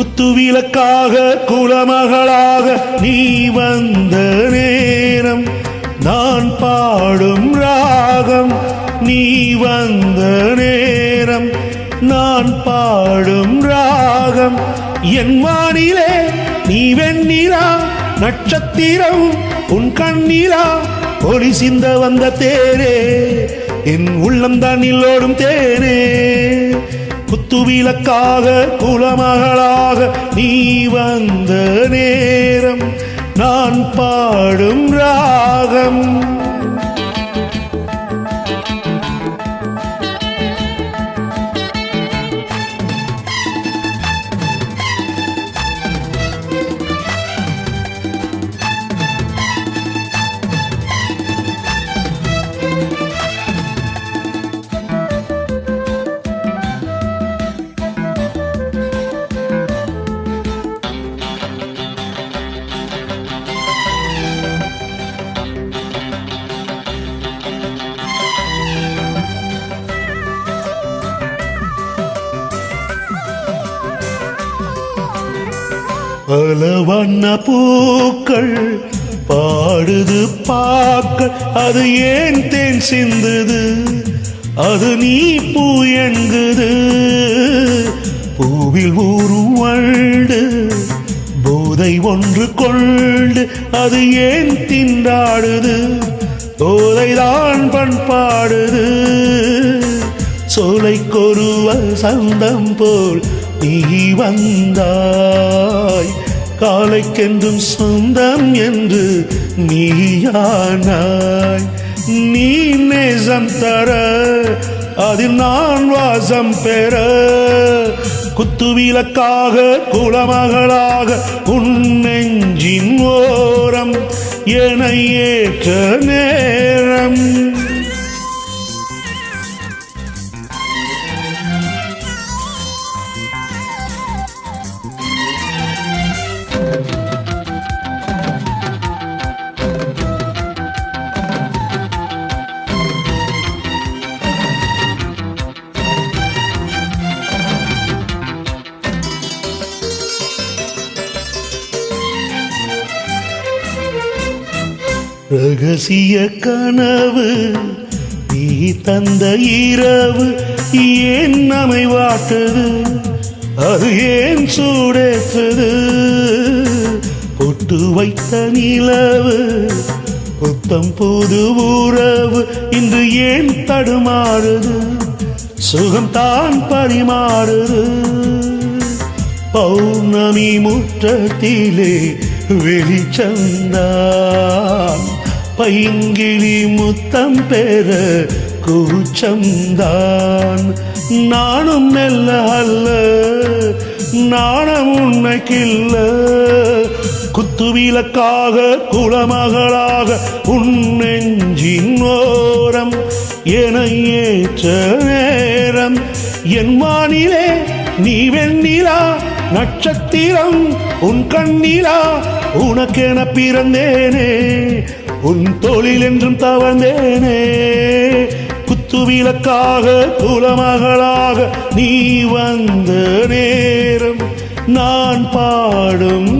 குத்துவிளக்காக குலமகளாக நீ வந்த நேரம் நான் பாடும் ராகம். நீ வந்த நேரம் நான் பாடும் ராகம். என் வானிலே நீ வெண்ணிலா நட்சத்திரம் உன் கண்ணிலா ஒளி சிந்த வந்த தேரே என் உள்ளம் தண்ணில் ஓடும் தேனே. குத்துவிளக்காக குலமகளாக நீ வந்த நேரம் நான் பாடும் ராகம். பல வண்ண பூக்கள் பாடுது பாக்கள் அது ஏன் தேன் சிந்துது அது நீ பூ என்குது. பூவில் ஊறும் வண்டு போதை ஒன்று கொண்டு அது ஏன் திண்டாடுது போதைதான் பண்பாடுது. சோலைக்கொரு வசந்தம் போல் நீ வந்தாய் காலைக்கென்றும் சொந்தம் என்று நீயானாய். நீ நேசம் தர அதில் நான் வாசம் பெற குத்துவிளக்காக குலமகளாக உன் நெஞ்சின் ஓரம் என ஏற்ற நேரம். ரகசிய கனவு நீ தந்த இரவு ஏன் நம்மை வாட்டுது அது ஏன் சூடேற்றுது. பொட்டு வைத்த நிலவு புத்தம் புது உறவு இன்று ஏன் தடுமாறுது சுகம் தான் பரிமாறுது. பௌர்ணமி முற்றத்திலே வெளிச்சந்தான் பைங்கிளி முத்தம் பெற கூச்சம்தான். நானும் மெல்ல அல்ல நாணம் உன்னைக்கில்ல. குத்துவிளக்காக குலமகளாக உன் நெஞ்சின் ஓரம் என ஏற்ற நேரம். என் வானிலே நீ வெண்ணிலா நட்சத்திரம் உன் கண்ணிலா உனக்கென பிறந்தேனே உன் தோளில் என்றும் தவழ்ந்தேனே. குத்துவிளக்காக குலமகளாக நீ வந்த நேரம் நான் பாடும்